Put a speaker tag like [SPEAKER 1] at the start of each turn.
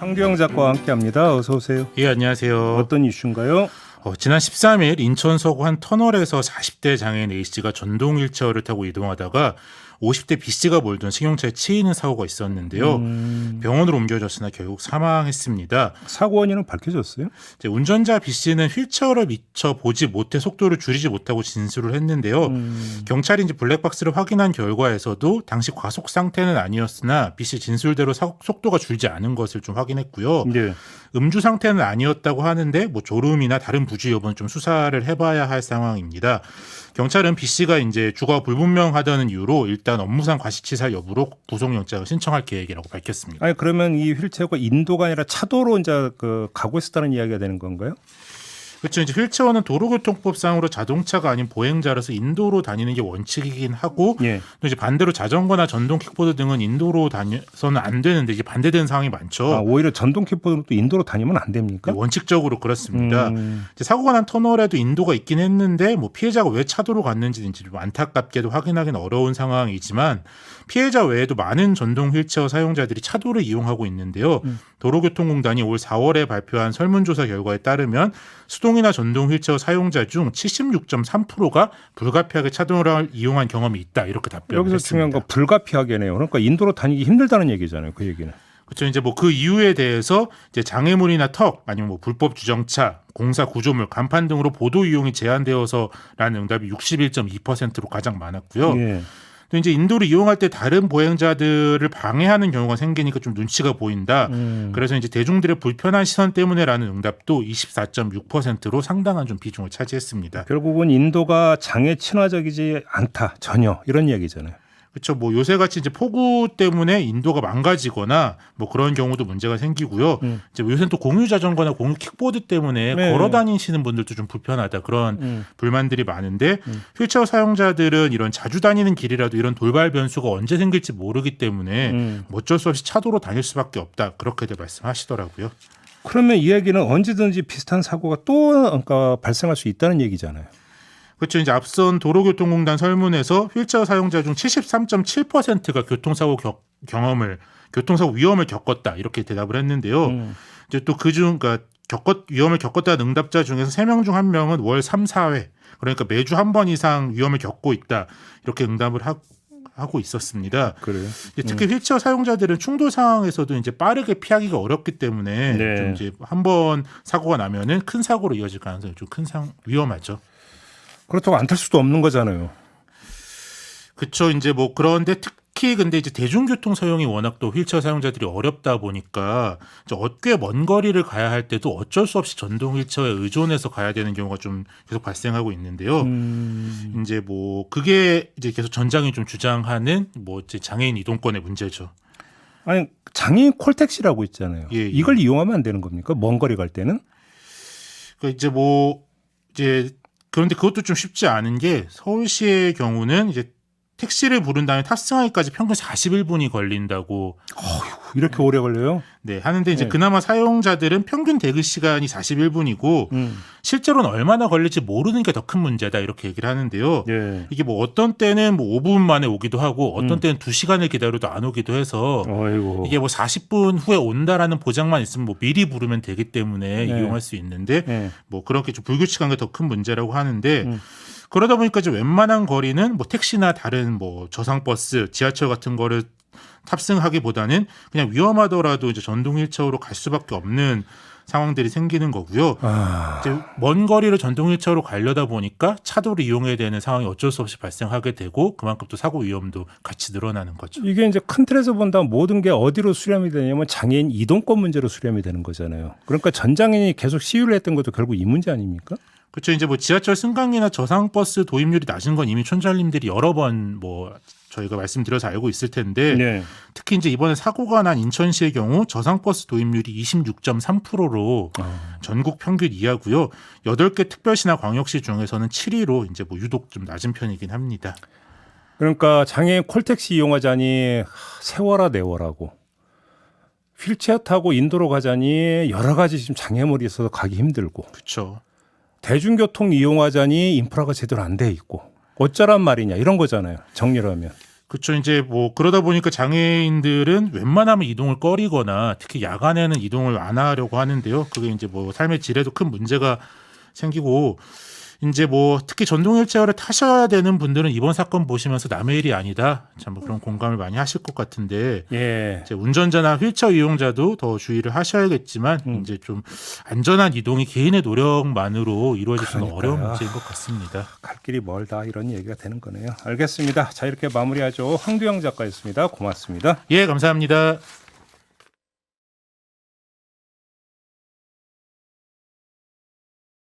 [SPEAKER 1] 황교영 작가와 함께합니다. 어서 오세요.
[SPEAKER 2] 예, 안녕하세요.
[SPEAKER 1] 어떤 이슈인가요?
[SPEAKER 2] 지난 13일 인천 서구 한 터널에서 40대 장애인 A씨가 전동 휠체어를 타고 이동하다가 50대 B씨가 몰던 승용차에 치이는 사고가 있었는데요. 병원으로 옮겨졌으나 결국 사망했습니다.
[SPEAKER 1] 사고 원인은 밝혀졌어요?
[SPEAKER 2] 이제 운전자 B씨는 휠체어를 미처 보지 못해 속도를 줄이지 못하고 진술을 했는데요. 경찰이 이제 블랙박스를 확인한 결과에서도 당시 과속 상태는 아니었으나 B씨 진술대로 속도가 줄지 않은 것을 좀 확인했고요.
[SPEAKER 1] 네.
[SPEAKER 2] 음주 상태는 아니었다고 하는데 뭐 졸음이나 다른 부주 여부는 좀 수사를 해봐야 할 상황입니다. 경찰은 B씨가 이제 주거가 불분명하다는 이유로 일단 업무상 과실치사 여부로 구속영장을 신청할 계획이라고 밝혔습니다.
[SPEAKER 1] 아니 그러면 이 휠체어가 인도가 아니라 차도로 이제 가고 있었다는 이야기가 되는 건가요?
[SPEAKER 2] 그렇죠. 이제 휠체어는 도로교통법상으로 자동차가 아닌 보행자라서 인도로 다니는 게 원칙이긴 하고,
[SPEAKER 1] 예.
[SPEAKER 2] 또 이제 반대로 자전거나 전동 킥보드 등은 인도로 다녀서는 안 되는데 이게 반대되는 상황이 많죠.
[SPEAKER 1] 오히려 전동 킥보드는 또 인도로 다니면 안 됩니까?
[SPEAKER 2] 원칙적으로 그렇습니다. 이제 사고가 난 터널에도 인도가 있긴 했는데 뭐 피해자가 왜 차도로 갔는지 좀 안타깝게도 확인하기는 어려운 상황이지만 피해자 외에도 많은 전동 휠체어 사용자들이 차도를 이용하고 있는데요. 도로교통공단이 올 4월에 발표한 설문조사 결과에 따르면 수동이나 전동 휠체어 사용자 중 76.3%가 불가피하게 차도를 이용한 경험이 있다 이렇게 답변을
[SPEAKER 1] 여기서
[SPEAKER 2] 했습니다.
[SPEAKER 1] 중요한 건 불가피하게네요. 그러니까 인도로 다니기 힘들다는 얘기잖아요. 그 얘기는.
[SPEAKER 2] 그렇죠. 이제 뭐 그 이유에 대해서 이제 장애물이나 턱 아니면 뭐 불법 주정차, 공사 구조물, 간판 등으로 보도 이용이 제한되어서라는 응답이 61.2%로 가장 많았고요.
[SPEAKER 1] 예.
[SPEAKER 2] 또 이제 인도를 이용할 때 다른 보행자들을 방해하는 경우가 생기니까 좀 눈치가 보인다. 그래서 이제 대중들의 불편한 시선 때문에라는 응답도 24.6%로 상당한 좀 비중을 차지했습니다.
[SPEAKER 1] 결국은 인도가 장애 친화적이지 않다 전혀 이런 이야기잖아요.
[SPEAKER 2] 그렇죠. 뭐 요새같이 이제 폭우 때문에 인도가 망가지거나 뭐 그런 경우도 문제가 생기고요. 이제 요새는 또 공유 자전거나 공유 킥보드 때문에
[SPEAKER 1] 네.
[SPEAKER 2] 걸어 다니시는 분들도 좀 불편하다 그런 불만들이 많은데 휠체어 사용자들은 이런 자주 다니는 길이라도 이런 돌발 변수가 언제 생길지 모르기 때문에 어쩔 수 없이 차도로 다닐 수밖에 없다 그렇게들 말씀하시더라고요.
[SPEAKER 1] 그러면 이 얘기는 언제든지 비슷한 사고가 또 그러니까 발생할 수 있다는 얘기잖아요.
[SPEAKER 2] 그렇죠. 이제 앞선 도로교통공단 설문에서 휠체어 사용자 중 73.7%가 교통사고 위험을 겪었다 이렇게 대답을 했는데요. 이제 또 그중 그러니까 위험을 겪었다는 응답자 중에서 3명 중 1명은 월 3, 4회 그러니까 매주 한 번 이상 위험을 겪고 있다 이렇게 응답을 하고 있었습니다.
[SPEAKER 1] 그래요.
[SPEAKER 2] 특히 휠체어 사용자들은 충돌 상황에서도 이제 빠르게 피하기가 어렵기 때문에
[SPEAKER 1] 네.
[SPEAKER 2] 좀 이제 한 번 사고가 나면은 큰 사고로 이어질 가능성이 좀 위험하죠.
[SPEAKER 1] 그렇다고 안 탈 수도 없는 거잖아요.
[SPEAKER 2] 그렇죠. 이제 뭐 그런데 특히 근데 이제 대중교통 사용이 워낙 또 휠체어 사용자들이 어렵다 보니까 꽤 먼 거리를 가야 할 때도 어쩔 수 없이 전동 휠체어에 의존해서 가야 되는 경우가 좀 계속 발생하고 있는데요. 이제 뭐 그게 이제 계속 전장이 좀 주장하는 뭐 이제 장애인 이동권의 문제죠.
[SPEAKER 1] 아니 장애인 콜택시라고 있잖아요.
[SPEAKER 2] 예, 예.
[SPEAKER 1] 이걸 이용하면 안 되는 겁니까? 먼 거리 갈 때는?
[SPEAKER 2] 그런데 그것도 좀 쉽지 않은 게 서울시의 경우는 이제 택시를 부른 다음에 탑승하기까지 평균 41분이 걸린다고
[SPEAKER 1] 이렇게 오래 걸려요?
[SPEAKER 2] 네, 하는데 이제
[SPEAKER 1] 네.
[SPEAKER 2] 그나마 사용자들은 평균 대기 시간이 41분이고 실제로는 얼마나 걸릴지 모르는 게 더 큰 문제다 이렇게 얘기를 하는데요.
[SPEAKER 1] 예.
[SPEAKER 2] 이게 뭐 어떤 때는 뭐 5분 만에 오기도 하고 어떤 때는 2시간을 기다려도 안 오기도 해서
[SPEAKER 1] 어이고.
[SPEAKER 2] 이게 뭐 40분 후에 온다라는 보장만 있으면 뭐 미리 부르면 되기 때문에
[SPEAKER 1] 네.
[SPEAKER 2] 이용할 수 있는데
[SPEAKER 1] 네.
[SPEAKER 2] 뭐 그렇게 좀 불규칙한 게 더 큰 문제라고 하는데 그러다 보니까 이제 웬만한 거리는 뭐 택시나 다른 뭐 저상버스, 지하철 같은 거를 탑승하기보다는 그냥 위험하더라도 이제 전동 휠체어로 갈 수밖에 없는 상황들이 생기는 거고요. 이제 먼 거리를 전동 휠체어로 가려다 보니까 차도를 이용해야 되는 상황이 어쩔 수 없이 발생하게 되고 그만큼 또 사고 위험도 같이 늘어나는 거죠.
[SPEAKER 1] 이게 이제 큰 틀에서 본다면 모든 게 어디로 수렴이 되냐면 장애인 이동권 문제로 수렴이 되는 거잖아요. 그러니까 전장애인이 계속 시위를 했던 것도 결국 이 문제 아닙니까?
[SPEAKER 2] 그렇죠. 이제 뭐 지하철 승강이나 저상버스 도입률이 낮은 건 이미 촌철님들이 여러 번 뭐 저희가 말씀드려서 알고 있을 텐데
[SPEAKER 1] 네.
[SPEAKER 2] 특히 이제 이번에 사고가 난 인천시의 경우 저상버스 도입률이 26.3%로 전국 평균 이하고요. 8개 특별시나 광역시 중에서는 7위로 이제 뭐 유독 좀 낮은 편이긴 합니다.
[SPEAKER 1] 그러니까 장애인 콜택시 이용하자니 세워라 내워라고. 휠체어 타고 인도로 가자니 여러 가지 지금 장애물이 있어서 가기 힘들고.
[SPEAKER 2] 그렇죠.
[SPEAKER 1] 대중교통 이용하자니 인프라가 제대로 안 돼 있고. 어쩌란 말이냐 이런 거잖아요. 정리를 하면.
[SPEAKER 2] 그렇죠. 이제 뭐 그러다 보니까 장애인들은 웬만하면 이동을 꺼리거나 특히 야간에는 이동을 안 하려고 하는데요. 그게 이제 뭐 삶의 질에도 큰 문제가 생기고 이제 뭐 특히 전동 휠체어를 타셔야 되는 분들은 이번 사건 보시면서 남의 일이 아니다. 참 뭐 그런 공감을 많이 하실 것 같은데
[SPEAKER 1] 예.
[SPEAKER 2] 이제 운전자나 휠체어 이용자도 더 주의를 하셔야겠지만 이제 좀 안전한 이동이 개인의 노력만으로 이루어질 수는
[SPEAKER 1] 그러니까요.
[SPEAKER 2] 어려운 문제인 것 같습니다.
[SPEAKER 1] 갈 길이 멀다 이런 얘기가 되는 거네요. 알겠습니다. 자 이렇게 마무리하죠. 황두영 작가였습니다. 고맙습니다.
[SPEAKER 2] 예, 감사합니다.